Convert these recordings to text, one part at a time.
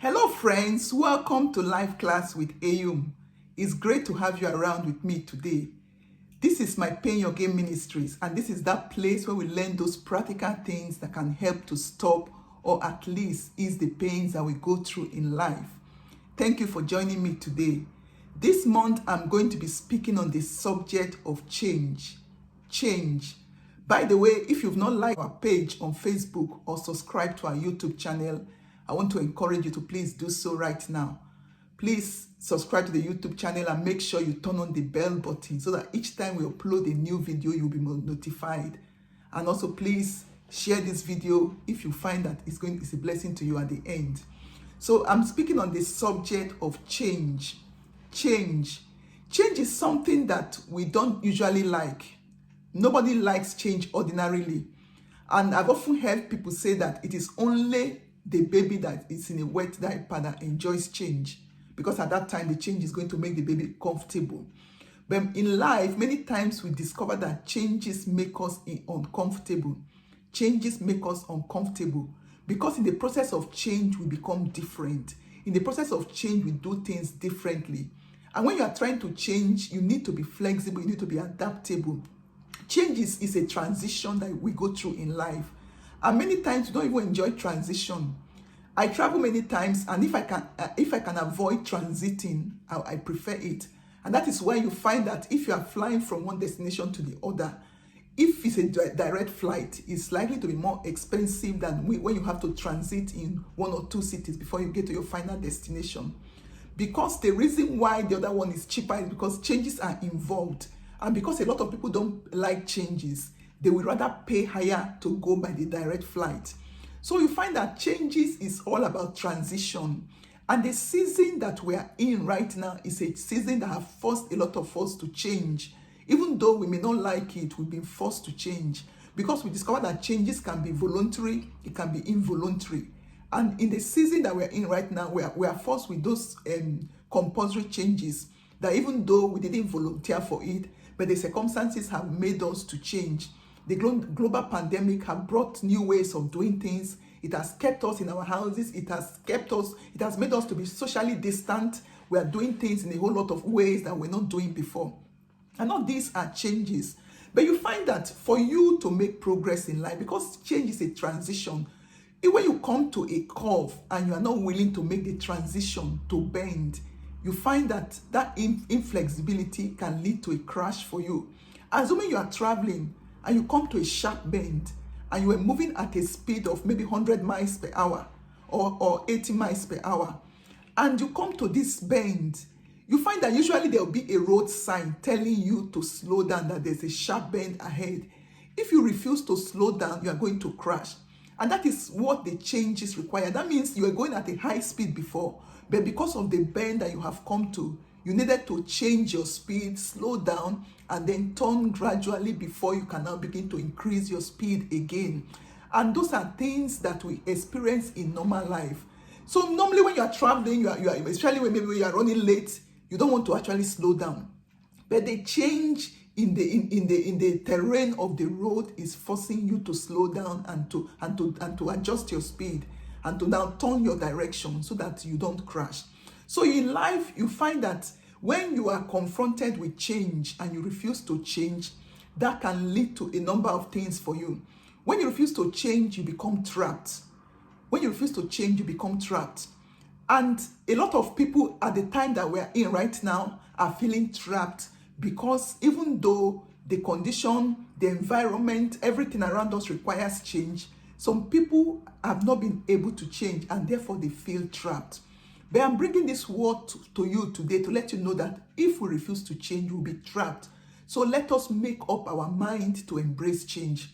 Hello friends, welcome to Life Class with Ayum. It's great to have you around with me today. This is my Pain Your Game Ministries, and this is that place where we learn those practical things that can help to stop or at least ease the pains that we go through in life. Thank you for joining me today. This month I'm going to be speaking on the subject of change. Change. By the way, if you've not liked our page on Facebook or subscribed to our YouTube channel, I want to encourage you to please do so right now. Please subscribe to the YouTube channel and make sure you turn on the bell button so that each time we upload a new video, you'll be notified. And also please share this video if you find that it's a blessing to you at the end. So I'm speaking on the subject of change. Change is something that we don't usually like. Nobody likes change ordinarily. And I've often heard people say that it is only the baby that is in a wet diaper that enjoys change, because at that time the change is going to make the baby comfortable. But in life, many times we discover that changes make us uncomfortable. Changes make us uncomfortable because in the process of change, we become different. In the process of change, we do things differently. And when you are trying to change, you need to be flexible, you need to be adaptable. Change is a transition that we go through in life. And many times we don't even enjoy transition. I travel many times, and if I can avoid transiting, I prefer it. And that is why you find that if you are flying from one destination to the other, if it's a direct flight, it's likely to be more expensive than when you have to transit in one or two cities before you get to your final destination. Because the reason why the other one is cheaper is because changes are involved. And because a lot of people don't like changes, they would rather pay higher to go by the direct flight. So you find that changes is all about transition. And the season that we are in right now is a season that has forced a lot of us to change. Even though we may not like it, we've been forced to change. Because we discover that changes can be voluntary, it can be involuntary. And in the season that we're in right now, we are forced with those compulsory changes that even though we didn't volunteer for it, but the circumstances have made us to change. The global pandemic has brought new ways of doing things. It has kept us in our houses. It has made us to be socially distant. We are doing things in a whole lot of ways that we're not doing before. And all these are changes. But you find that for you to make progress in life, because change is a transition, when you come to a curve and you are not willing to make the transition to bend, you find that inflexibility can lead to a crash for you. Assuming you are traveling and you come to a sharp bend and you are moving at a speed of maybe 100 miles per hour or 80 miles per hour, and you come to this bend, you find that usually there will be a road sign telling you to slow down, that there's a sharp bend ahead. If you refuse to slow down, you are going to crash. And that is what the changes require. That means you were going at a high speed before, but because of the bend that you have come to, you needed to change your speed, slow down, and then turn gradually before you can now begin to increase your speed again. And those are things that we experience in normal life. So normally when you are traveling, you are especially when maybe you are running late, you don't want to actually slow down. But the change in the terrain of the road is forcing you to slow down and to adjust your speed and to now turn your direction so that you don't crash. So in life, you find that when you are confronted with change and you refuse to change, that can lead to a number of things for you. When you refuse to change, you become trapped. When you refuse to change, you become trapped. And a lot of people at the time that we're in right now are feeling trapped because even though the condition, the environment, everything around us requires change, some people have not been able to change and therefore they feel trapped. But I'm bringing this word to you today to let you know that if we refuse to change, we'll be trapped. So let us make up our mind to embrace change.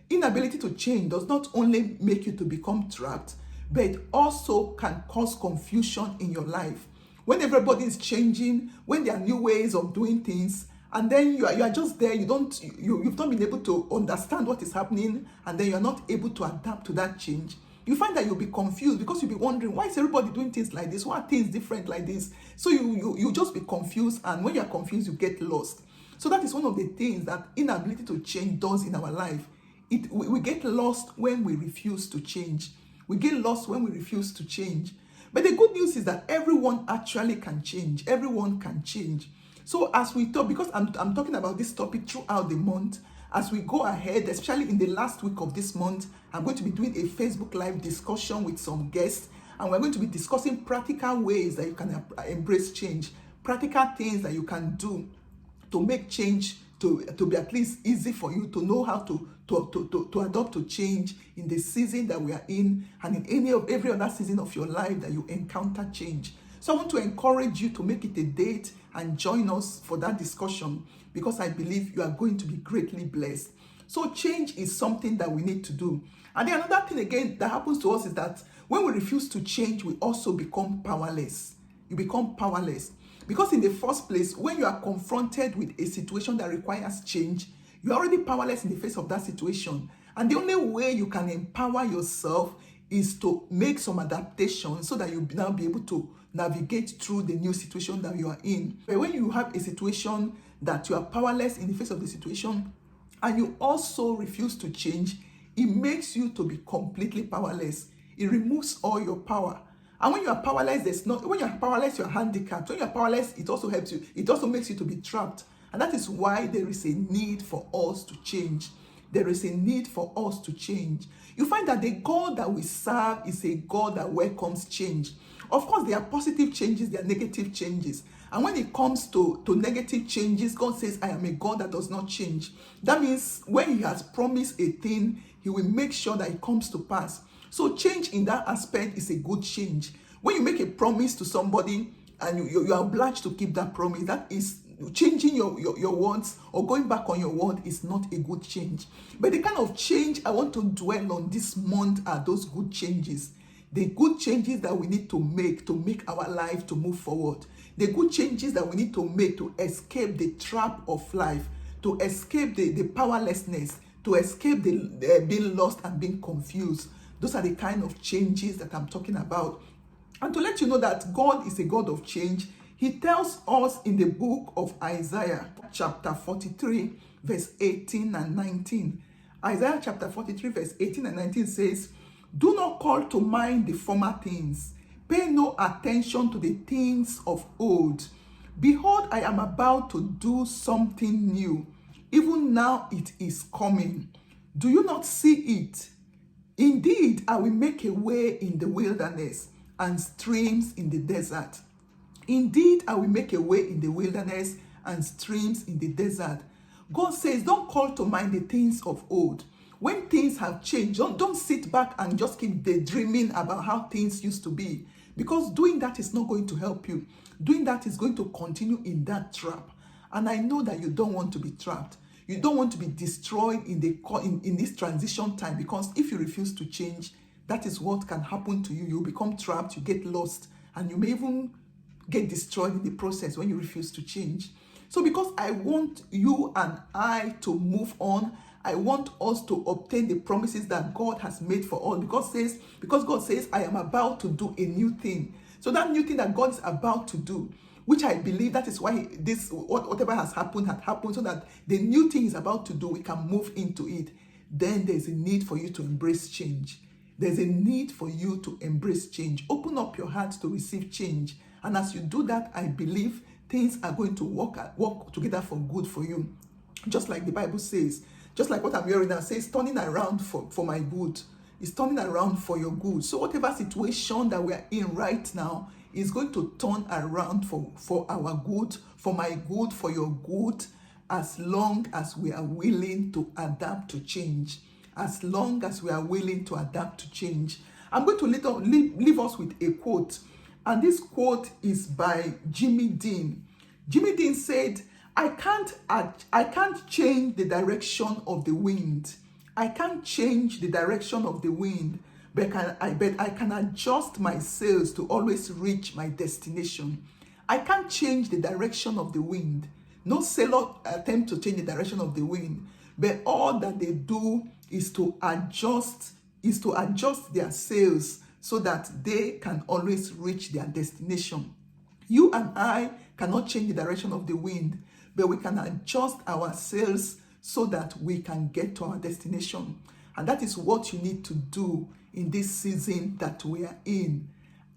Inability to change does not only make you to become trapped, but it also can cause confusion in your life. When everybody is changing, when there are new ways of doing things, and then you are just there, you've not been able to understand what is happening, and then you're not able to adapt to that change, you find that you'll be confused because you'll be wondering, why is everybody doing things like this? Why are things different like this? So you just be confused, and when you're confused, you get lost. So that is one of the things that inability to change does in our life. We get lost when we refuse to change. We get lost when we refuse to change. But the good news is that everyone actually can change. Everyone can change. So as we talk, because I'm talking about this topic throughout the month, as we go ahead, especially in the last week of this month, I'm going to be doing a Facebook Live discussion with some guests, and we're going to be discussing practical ways that you can embrace change, practical things that you can do to make change to be at least easy for you to know how to adopt to change in the season that we are in, and in every other season of your life that you encounter change. So I want to encourage you to make it a date and join us for that discussion, because I believe you are going to be greatly blessed. So change is something that we need to do. And then another thing again that happens to us is that when we refuse to change, we also become powerless. You become powerless. Because in the first place, when you are confronted with a situation that requires change, you're already powerless in the face of that situation. And the only way you can empower yourself is to make some adaptations so that you'll now be able to navigate through the new situation that you are in. But when you have a situation that you are powerless in the face of the situation, and you also refuse to change, it makes you to be completely powerless. It removes all your power. And when you are powerless, when you are powerless, you're handicapped. When you are powerless, it also helps you. It also makes you to be trapped. And that is why there is a need for us to change. There is a need for us to change. You find that the God that we serve is a God that welcomes change. Of course, there are positive changes, there are negative changes. And when it comes to negative changes, God says, I am a God that does not change. That means when he has promised a thing, he will make sure that it comes to pass. So change in that aspect is a good change. When you make a promise to somebody and you are obliged to keep that promise, that is changing your words or going back on your word is not a good change. But the kind of change I want to dwell on this month are those good changes. The good changes that we need to make our life to move forward. The good changes that we need to make to escape the trap of life, to escape the powerlessness, to escape the being lost and being confused. Those are the kind of changes that I'm talking about. And to let you know that God is a God of change, he tells us in the book of Isaiah, chapter 43, verse 18 and 19. Isaiah chapter 43, verse 18 and 19 says, do not call to mind the former things. Pay no attention to the things of old. Behold, I am about to do something new. Even now it is coming. Do you not see it? Indeed, I will make a way in the wilderness and streams in the desert. Indeed, I will make a way in the wilderness and streams in the desert. God says, don't call to mind the things of old. When things have changed, don't sit back and just keep daydreaming about how things used to be. Because doing that is not going to help you. Doing that is going to continue in that trap. And I know that you don't want to be trapped. You don't want to be destroyed in this transition time, because if you refuse to change, that is what can happen to you. You become trapped, you get lost, and you may even get destroyed in the process when you refuse to change. So because I want you and I to move on, I want us to obtain the promises that God has made for us. Because God says, I am about to do a new thing. So that new thing that God is about to do, which I believe that is why whatever has happened had happened, so that the new thing is about to do, we can move into it. Then there's a need for you to embrace change. There's a need for you to embrace change. Open up your heart to receive change. And as you do that, I believe things are going to work together for good for you. Just like the Bible says, just like what I'm hearing now says, turning around for my good. It's turning around for your good. So whatever situation that we are in right now is going to turn around for our good, for my good, for your good, as long as we are willing to adapt to change. As long as we are willing to adapt to change. I'm going to leave us with a quote. And this quote is by Jimmy Dean. Jimmy Dean said, I can't change the direction of the wind. I can't change the direction of the wind, but I can adjust my sails to always reach my destination. I can't change the direction of the wind. No sailor attempt to change the direction of the wind, but all that they do is to adjust their sails so that they can always reach their destination. You and I cannot change the direction of the wind, but we can adjust our sails so that we can get to our destination. And that is what you need to do in this season that we are in.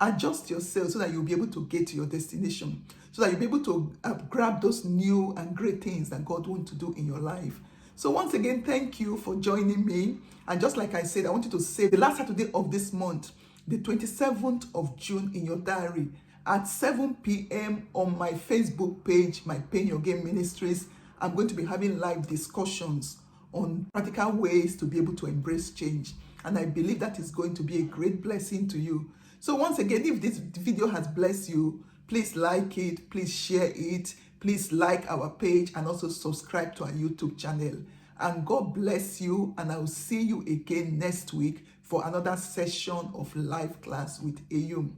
adjust yourself so that you'll be able to get to your destination, so that you'll be able to grab those new and great things that God wants to do in your life. So once again, thank you for joining me. And just like I said, I want you to save the last Saturday of this month, the 27th of June, in your diary at 7 p.m. on my Facebook page, My Pain Your Gain Ministries. I'm going to be having live discussions on practical ways to be able to embrace change. And I believe that is going to be a great blessing to you. So once again, if this video has blessed you, please like it, please share it, please like our page, and also subscribe to our YouTube channel. And God bless you, and I will see you again next week for another session of live class with Eyum.